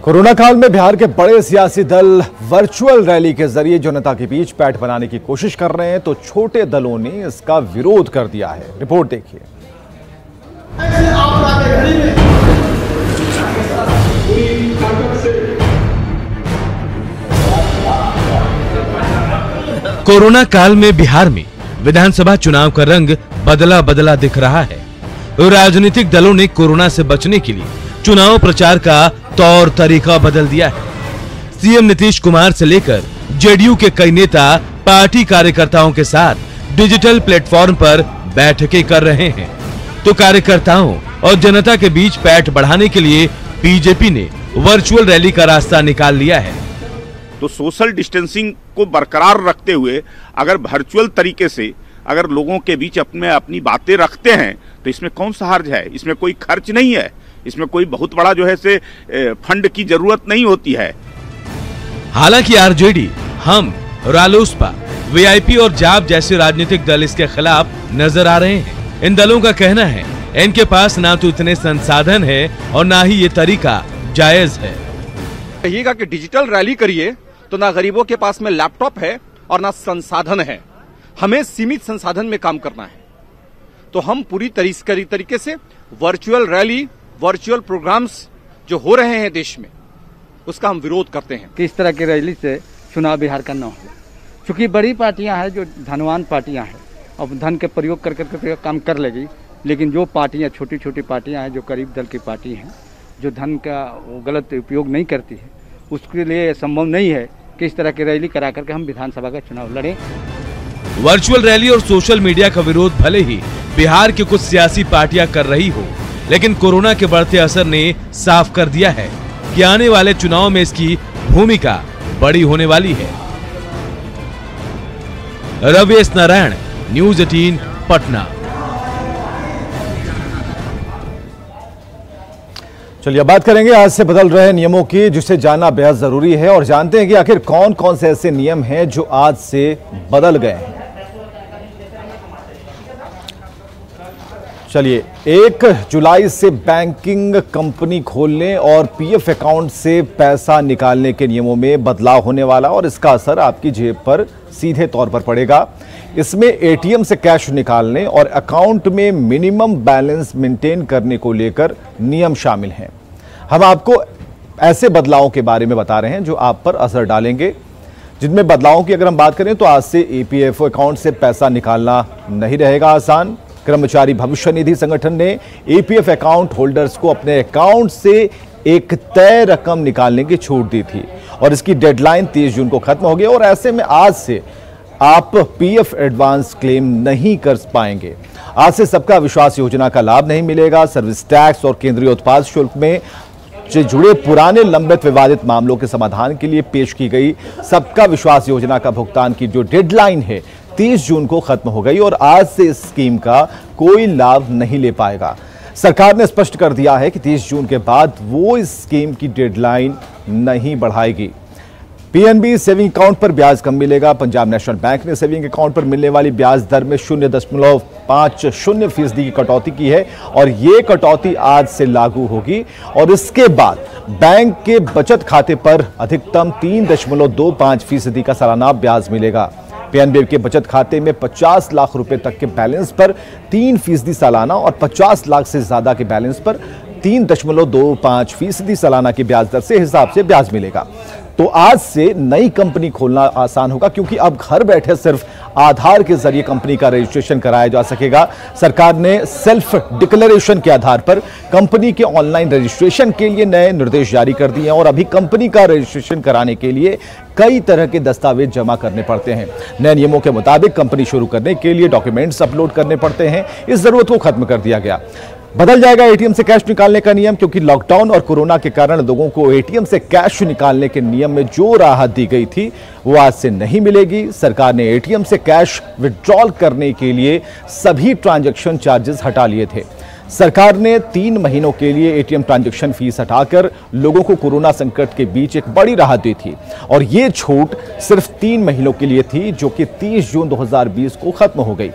Corona काल में बिहार के बड़े सियासी दल वर्चुअल रैली के जरिए जनता के बीच पैठ बनाने की कोशिश कर रहे हैं, तो छोटे दलों ने इसका विरोध कर दिया है। रिपोर्ट देखिए। कोरोना काल में बिहार में विधानसभा चुनाव का रंग बदला बदला दिख रहा है। राजनीतिक दलों ने कोरोना से बचने के लिए चुनाव प्रचार का तौर तरीका बदल दिया है। सीएम नीतीश कुमार से लेकर जेडीयू के कई नेता पार्टी कार्यकर्ताओं के साथ डिजिटल प्लेटफॉर्म पर बैठकें कर रहे हैं, तो कार्यकर्ताओं और जनता के बीच पैठ बढ़ाने के लिए बीजेपी ने वर्चुअल रैली का रास्ता निकाल लिया है। तो सोशल डिस्टेंसिंग को बरकरार रखते हुए अगर वर्चुअल तरीके से अगर लोगों के बीच अपनी बातें रखते हैं तो इसमें कौन सा हर्ज है। इसमें कोई खर्च नहीं है, इसमें कोई बहुत बड़ा जो है से फंड की जरूरत नहीं होती है। हालांकि आरजेडी, हम, रालोसपा, वीआईपी और जाप जैसे राजनीतिक दल इसके खिलाफ नजर आ रहे हैं। इन दलों का कहना है इनके पास ना तो इतने संसाधन है और ना ही ये तरीका जायज है। कहिएगा कि डिजिटल रैली करिए तो ना गरीबों के पास में लैपटॉप है और ना संसाधन है। हमें सीमित संसाधन में काम करना है, तो हम पूरी तरीके से वर्चुअल रैली, वर्चुअल प्रोग्राम्स जो हो रहे हैं देश में, उसका हम विरोध करते हैं कि इस तरह की रैली से चुनाव बिहार का न हो। क्योंकि बड़ी पार्टियां हैं, जो धनवान पार्टियां हैं, अब धन के प्रयोग कर काम कर लेगी, लेकिन जो पार्टियां छोटी छोटी पार्टियां हैं, जो करीब दल की पार्टी हैं, जो धन का गलत उपयोग नहीं करती है, उसके लिए संभव नहीं है कि इस तरह की रैली करा करके हम विधानसभा का चुनाव लड़ें। वर्चुअल रैली और सोशल मीडिया का विरोध भले ही बिहार की कुछ सियासी पार्टियां कर रही हो, लेकिन कोरोना के बढ़ते असर ने साफ कर दिया है कि आने वाले चुनाव में इसकी भूमिका बड़ी होने वाली है। रवेश नारायण, न्यूज़ 18, पटना। चलिए बात करेंगे आज से बदल रहे नियमों की, जिसे जानना बेहद जरूरी है, और जानते हैं कि आखिर कौन कौन से ऐसे नियम हैं जो आज से बदल गए हैं। चलिए, 1 जुलाई से बैंकिंग कंपनी खोलने और पीएफ अकाउंट से पैसा निकालने के नियमों में बदलाव होने वाला, और इसका असर आपकी जेब पर सीधे तौर पर पड़ेगा। इसमें एटीएम से कैश निकालने और अकाउंट में मिनिमम बैलेंस मेंटेन करने को लेकर नियम शामिल हैं। हम आपको ऐसे बदलावों के बारे में बता रहे हैं जो आप पर असर डालेंगे। जिनमें बदलावों की अगर हम बात करें तो आज से ईपीएफओ अकाउंट से पैसा निकालना नहीं रहेगा आसान। कर्मचारी भविष्य निधि संगठन ने ईपीएफ अकाउंट होल्डर्स को अपने अकाउंट से एक तय रकम निकालने की छूट दी थी, और इसकी डेडलाइन 30 जून को खत्म हो गई, और ऐसे में आज से आप पीएफ एडवांस क्लेम नहीं कर पाएंगे। आज से सबका विश्वास योजना का लाभ नहीं मिलेगा। सर्विस टैक्स और केंद्रीय उत्पाद शुल्क में से जुड़े पुराने लंबित विवादित मामलों के समाधान के लिए पेश की गई सबका विश्वास योजना का भुगतान की जो डेडलाइन है 30 जून को खत्म हो गई, और आज से इस स्कीम का कोई लाभ नहीं ले पाएगा। सरकार ने स्पष्ट कर दिया है कि 30 जून के बाद वो इस स्कीम की डेडलाइन नहीं बढ़ाएगी। पीएनबी सेविंग अकाउंट पर ब्याज कम मिलेगा। पंजाब नेशनल बैंक ने सेविंग अकाउंट पर मिलने वाली ब्याज दर में 0.50% की कटौती की है, और ये कटौती आज से लागू होगी, और इसके बाद बैंक के बचत खाते पर अधिकतम 3.25% का सालाना ब्याज मिलेगा। पीएनबी के बचत खाते में 50 लाख रुपए तक के बैलेंस पर 3% सालाना और 50 लाख से ज्यादा के बैलेंस पर 3.25% सालाना की ब्याज दर से हिसाब से ब्याज मिलेगा। तो आज से नई कंपनी खोलना आसान होगा, क्योंकि अब घर बैठे सिर्फ आधार के जरिए कंपनी का रजिस्ट्रेशन कराया जा सकेगा। सरकार ने सेल्फ डिक्लेरेशन के आधार पर कंपनी के ऑनलाइन रजिस्ट्रेशन के लिए नए निर्देश जारी कर दिए हैं, और अभी कंपनी का रजिस्ट्रेशन कराने के लिए कई तरह के दस्तावेज जमा करने पड़ते हैं। नए नियमों के मुताबिक कंपनी शुरू करने के लिए डॉक्यूमेंट्स अपलोड करने पड़ते हैं। इस जरूरत को खत्म कर दिया गया। बदल जाएगा एटीएम से कैश निकालने का नियम, क्योंकि लॉकडाउन और कोरोना के कारण लोगों को एटीएम से कैश निकालने के नियम में जो राहत दी गई थी वो आज से नहीं मिलेगी। सरकार ने एटीएम से कैश विड्रॉल करने के लिए सभी ट्रांजैक्शन चार्जेस हटा लिए थे। सरकार ने 3 महीनों के लिए एटीएम ट्रांजैक्शन फीस हटाकर लोगों को कोरोना संकट के बीच एक बड़ी राहत दी थी, और ये छूट सिर्फ 3 महीनों के लिए थी, जो कि 30 जून 2020 को खत्म हो गई।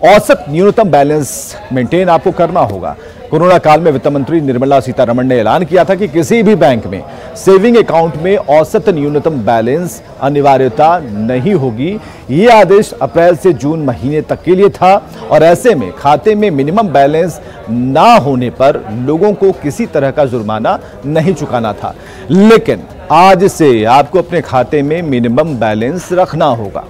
औसत न्यूनतम बैलेंस मेंटेन आपको करना होगा। कोरोना काल में वित्त मंत्री निर्मला सीतारमण ने ऐलान किया था कि किसी भी बैंक में सेविंग अकाउंट में औसत न्यूनतम बैलेंस अनिवार्यता नहीं होगी। ये आदेश अप्रैल से जून महीने तक के लिए था और ऐसे में खाते में मिनिमम बैलेंस ना होने पर लोगों को किसी तरह का जुर्माना नहीं चुकाना था। लेकिन आज से आपको अपने खाते में मिनिमम बैलेंस रखना होगा।